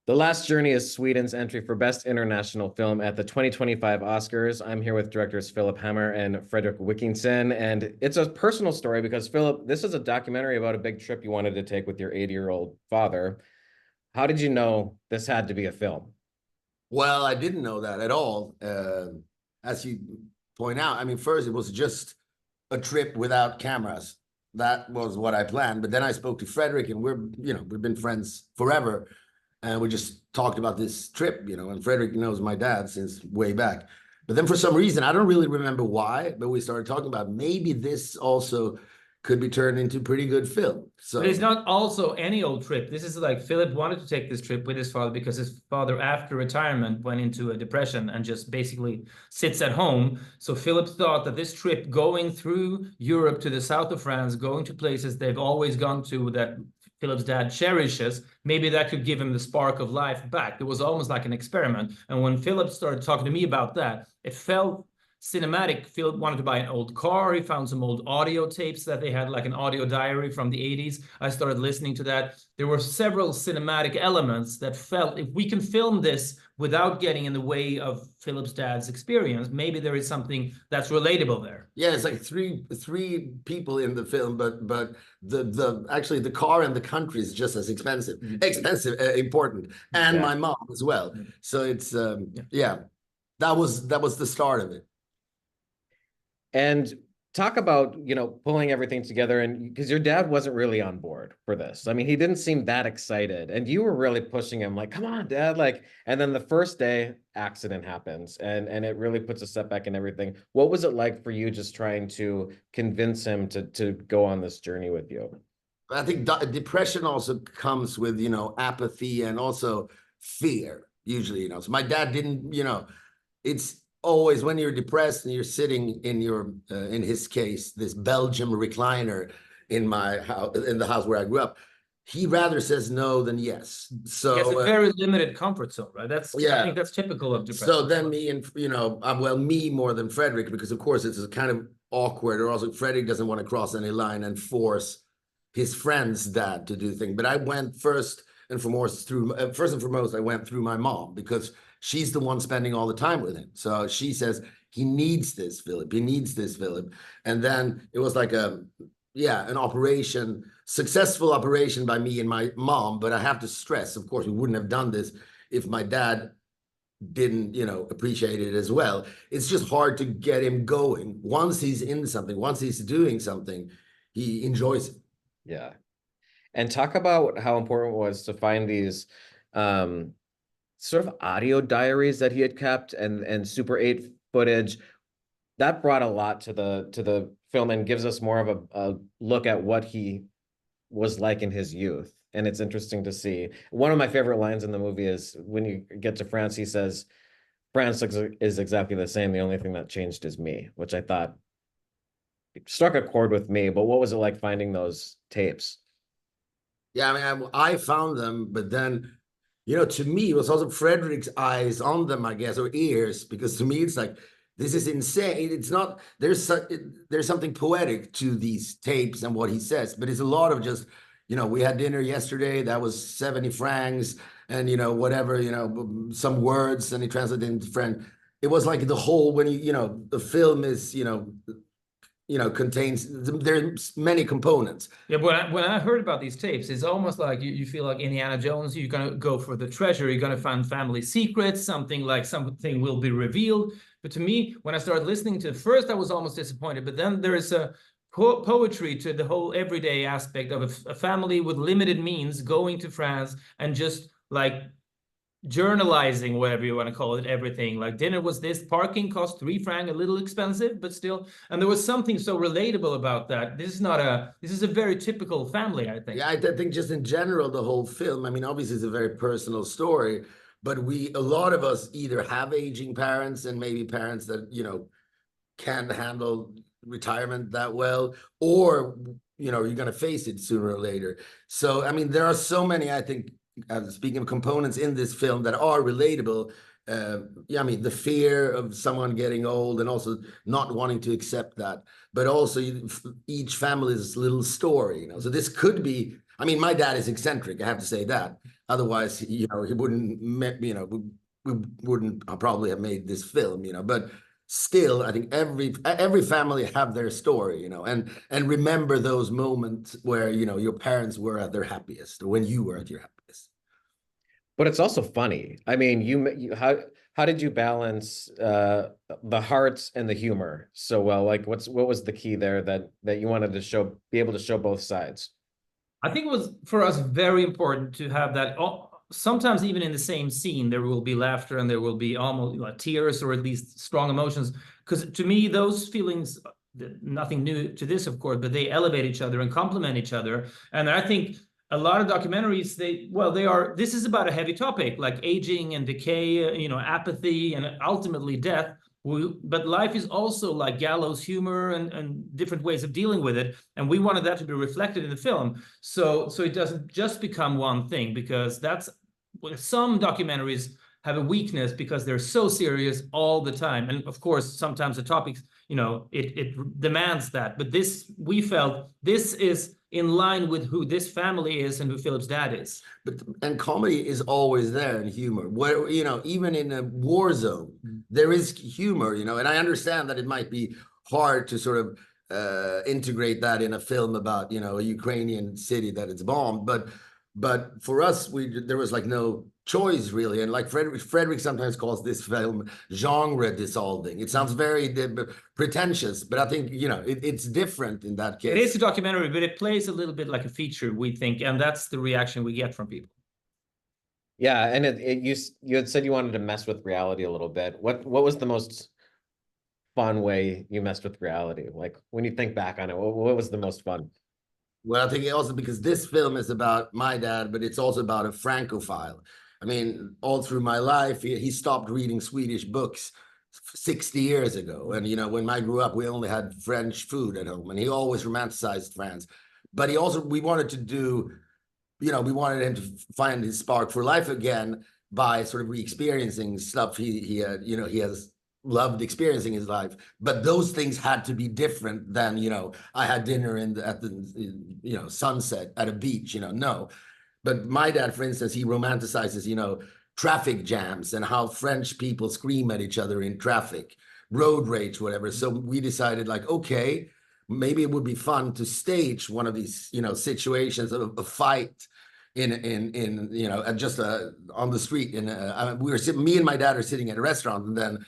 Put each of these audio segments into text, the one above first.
The Last Journey is Sweden's entry for Best International Film at the 2025 Oscars. I'm here with directors Filip Hammar and Fredrik Wilkingsson, and it's a personal story because, Philip, this is a documentary about a big trip you wanted to take with your 80-year-old father. How did you know this had to be a film? Well, I didn't know that at all. As you point out, I mean, first it was just a trip without cameras. That was what I planned. But then I spoke to Fredrik, and we've been friends forever. And we just talked about this trip, and Fredrik knows my dad since way back. But then for some reason, I don't really remember why, but we started talking about maybe this also could be turned into a pretty good film. So But it's not also any old trip. This is like Philip wanted to take this trip with his father because his father, after retirement, went into a depression and just basically sits at home. So Philip thought that this trip, going through Europe to the south of France, going to places they've always gone to that Philip's dad cherishes, maybe that could give him the spark of life back. It was almost like an experiment. And when Philip started talking to me about that, it felt cinematic. Philip wanted to buy an old car. He found some old audio tapes that they had, like an audio diary from the 80s. I started listening to that. There were several cinematic elements that felt, if we can film this without getting in the way of Philip's dad's experience, maybe there is something that's relatable there. Yeah, it's like three people in the film, but the actually the car and the country is just as important, and my mom as well. So it's that was the start of it. And talk about, pulling everything together, and because your dad wasn't really on board for this. I mean, he didn't seem that excited, and you were really pushing him, like, come on, Dad, and then the first day accident happens, and it really puts a setback in everything. What was it like for you just trying to convince him to go on this journey with you? I think depression also comes with, apathy and also fear, usually, So my dad didn't, it's always when you're depressed and you're sitting in in his case, this Belgium recliner in my house, in the house where I grew up, he rather says no than yes. So it's a very limited comfort zone, right? I think that's typical of depression. So then me and, me more than Fredrik, because of course it's kind of awkward, or also Fredrik doesn't want to cross any line and force his friend's dad to do things. But I went first and foremost, I went through my mom, because she's the one spending all the time with him. So she says, he needs this, Philip. He needs this, Philip. And then it was like an successful operation by me and my mom. But I have to stress, of course, we wouldn't have done this if my dad didn't, appreciate it as well. It's just hard to get him going. Once he's in something, once he's doing something, he enjoys it. Yeah. And talk about how important it was to find these sort of audio diaries that he had kept, and Super 8 footage. That brought a lot to the film and gives us more of a look at what he was like in his youth. And it's interesting to see. One of my favorite lines in the movie is when you get to France, he says, France is exactly the same. The only thing that changed is me, which I thought struck a chord with me. But what was it like finding those tapes? Yeah, I mean, I found them, but then, to me, it was also Fredrik's eyes on them, I guess, or ears, because to me, it's like, this is insane. It's not, there's something poetic to these tapes and what he says, but it's a lot of just, we had dinner yesterday, that was 70 francs, and, whatever, some words, and he translated into French. It was like the whole, when the film is, contains, there's many components. Yeah, when I heard about these tapes, it's almost like you feel like Indiana Jones. You're gonna go for the treasure. You're gonna find family secrets. Something will be revealed. But to me, when I started listening to it, first, I was almost disappointed. But then there is a poetry to the whole everyday aspect of a family with limited means going to France and just like journalizing, whatever you want to call it, everything. Like, dinner was this, parking cost 3 francs, a little expensive, but still. And there was something so relatable about that. This is a very typical family, I think. Yeah, I think just in general, the whole film, I mean, obviously it's a very personal story, but a lot of us either have aging parents and maybe parents that, can't handle retirement that well, or, you're going to face it sooner or later. So, I mean, there are so many, I think, speaking of components in this film that are relatable. I mean, the fear of someone getting old and also not wanting to accept that, but also each family's little story, So this could be, I mean, my dad is eccentric, I have to say that, Otherwise, he wouldn't, we wouldn't probably have made this film, but still, I think every family have their story, and remember those moments where, your parents were at their happiest, or when you were at your happiest. But it's also funny. I mean, how did you balance the hearts and the humor so well? Like, what was the key there that you wanted to be able to show both sides? I think it was for us very important to have that. Sometimes even in the same scene, there will be laughter and there will be almost like tears, or at least strong emotions. Because to me, those feelings, nothing new to this, of course, but they elevate each other and complement each other. And I think a lot of documentaries, this is about a heavy topic like aging and decay, apathy, and ultimately death. But life is also like gallows humor and different ways of dealing with it. And we wanted that to be reflected in the film. So it doesn't just become one thing, because some documentaries have a weakness because they're so serious all the time. And of course, sometimes the topics, it demands that. But we felt this is in line with who this family is and who Filip's dad is. And comedy is always there, and humor. Where, even in a war zone, there is humor, and I understand that it might be hard to sort of integrate that in a film about, a Ukrainian city that it's bombed. But for us, there was like no choice really. And like Fredrik sometimes calls this film genre dissolving. It sounds very pretentious, but I think, it's different in that case. It is a documentary, but it plays a little bit like a feature, we think. And that's the reaction we get from people. Yeah. And you had said you wanted to mess with reality a little bit. What was the most fun way you messed with reality? Like when you think back on it, what was the most fun? Well, I think also because this film is about my dad, but it's also about a Francophile. I mean, all through my life, he stopped reading Swedish books 60 years ago. And, when I grew up, we only had French food at home, and he always romanticized France. But we wanted to do, we wanted him to find his spark for life again by sort of re-experiencing stuff he has loved experiencing his life, but those things had to be different than, I had dinner at the sunset at a beach, no. But my dad, for instance, he romanticizes, traffic jams and how French people scream at each other in traffic, road rage, whatever. So we decided, like, okay, maybe it would be fun to stage one of these, situations of a fight just on the street. Me and my dad are sitting at a restaurant, and then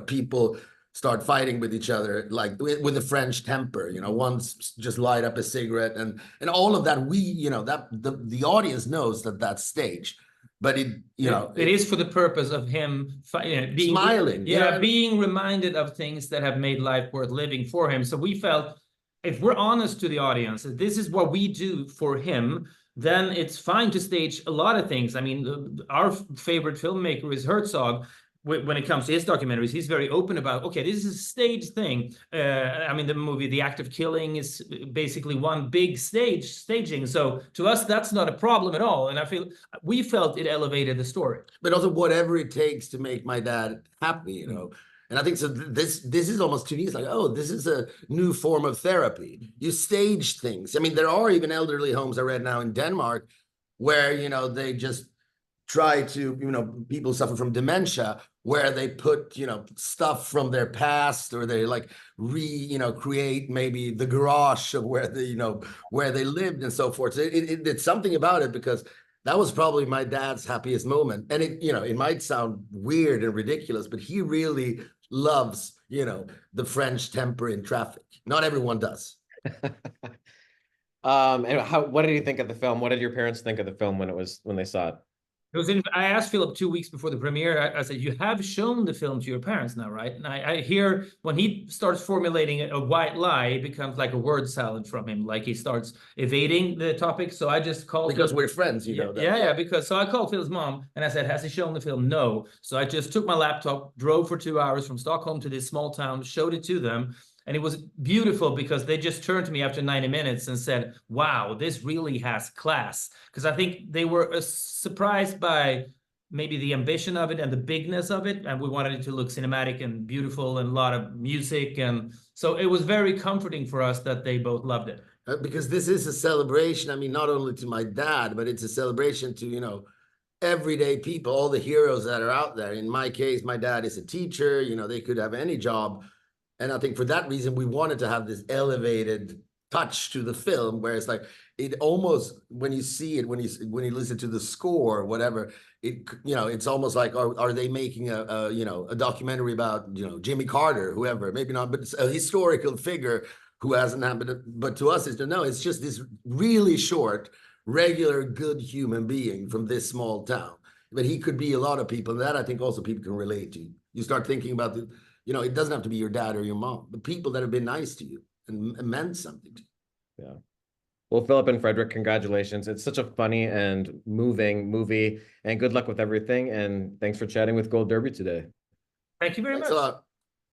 people start fighting with each other, like with a French temper. One's just light up a cigarette, and all of that. The audience knows that that's staged, but it is for the purpose of him being smiling, being reminded of things that have made life worth living for him. So we felt, if we're honest to the audience, this is what we do for him, then it's fine to stage a lot of things. I mean, our favorite filmmaker is Herzog. When it comes to his documentaries, he's very open about, okay, this is a staged thing. I mean, the movie The Act of Killing is basically one big staging. So to us, that's not a problem at all. And we felt it elevated the story. But also whatever it takes to make my dad happy, And I think so. This is almost, to me, it's like, oh, this is a new form of therapy. You stage things. I mean, there are even elderly homes I read now in Denmark where, they just try to, people suffer from dementia, where they put, stuff from their past, or they like create maybe the garage of where they lived and so forth. So it's something about it, because that was probably my dad's happiest moment. And it might sound weird and ridiculous, but he really loves, the French temper in traffic. Not everyone does. And what did you think of the film? What did your parents think of the film when they saw it? I asked Filip 2 weeks before the premiere, I said, you have shown the film to your parents now, right? And I hear when he starts formulating a white lie, it becomes like a word salad from him. Like he starts evading the topic. So I just called. Because we're friends, that. Yeah. So I called Phil's mom and I said, has he shown the film? No. So I just took my laptop, drove for 2 hours from Stockholm to this small town, showed it to them. And it was beautiful because they just turned to me after 90 minutes and said, wow, this really has class. Because I think they were surprised by maybe the ambition of it and the bigness of it. And we wanted it to look cinematic and beautiful and a lot of music. And so it was very comforting for us that they both loved it. Because this is a celebration. I mean, not only to my dad, but it's a celebration to, everyday people, all the heroes that are out there. In my case, my dad is a teacher, you know, they could have any job. And I think for that reason, we wanted to have this elevated touch to the film, where it's like, it almost, when you see it, when you listen to the score or whatever, it, you know, it's almost like, are they making a you know, a documentary about, you know, Jimmy Carter, whoever, maybe not, but it's a historical figure who hasn't happened. But to us, it's no, it's just this really short, regular, good human being from this small town. But he could be a lot of people. And that I think also people can relate to. You start thinking about the, you know, it doesn't have to be your dad or your mom, but people that have been nice to you and meant something to you. Yeah. Well, Philip and Fredrik, congratulations. It's such a funny and moving movie, and good luck with everything. And thanks for chatting with Gold Derby today. Thank you very Thanks much. a lot.